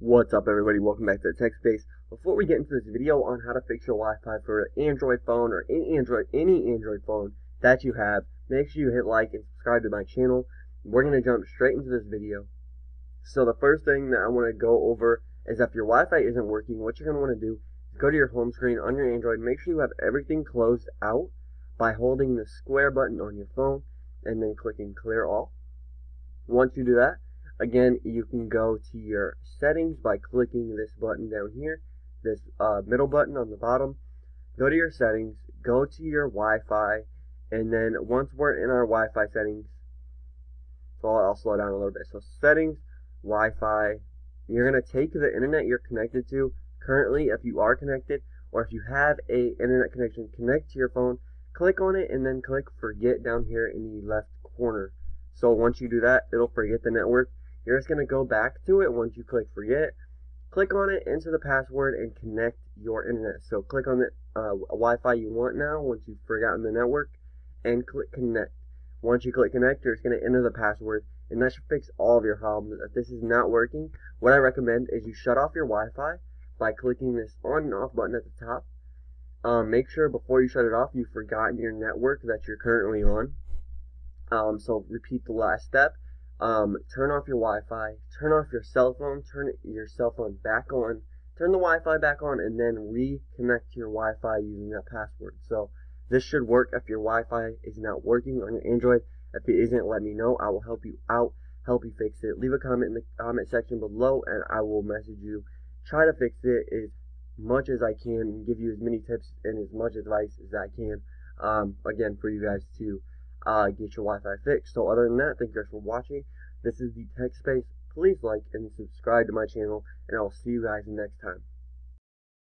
What's up, everybody? Welcome back to the TechSpace. Before we get into this video on how to fix your Wi-Fi for an Android phone or any Android phone that you have, make sure you hit like and subscribe to my channel. We're going to jump straight into this video. So the first thing that I want to go over is if your Wi-Fi isn't working, what you're going to want to do is go to your home screen on your Android. Make sure you have everything closed out by holding the square button on your phone and then clicking clear all. Once you do that, again, you can go to your settings by clicking this button down here, this middle button on the bottom. Go to your settings, go to your Wi-Fi, and then once we're in our Wi-Fi settings, so I'll slow down a little bit. So settings, Wi-Fi, you're going to take the internet you're connected to currently, if you are connected, or if you have a internet connection, connect to your phone, click on it, and then click forget down here in the left corner. So once you do that, it'll forget the network. You're just going to go back to it once you click forget. Click on it, enter the password, and connect your internet. So click on the Wi-Fi you want now once you've forgotten the network, and click connect. Once you click connect, you're just going to enter the password, and that should fix all of your problems. If this is not working, what I recommend is you shut off your Wi-Fi by clicking this on and off button at the top. Make sure before you shut it off, you've forgotten your network that you're currently on. So repeat the last step. Turn off your Wi-Fi, turn off your cell phone, turn your cell phone back on, turn the Wi-Fi back on, and then reconnect to your Wi-Fi using that password. So this should work if your Wi-Fi is not working on your Android. If it isn't, let me know. I will help you out, help you fix it. Leave a comment in the comment section below, and I will message you. Try to fix it as much as I can and give you as many tips and as much advice as I can, again, for you guys to get your Wi-Fi fixed. So other than that, thank you guys for watching. This is the TechSpace. Please like and subscribe to my channel, and I'll see you guys next time.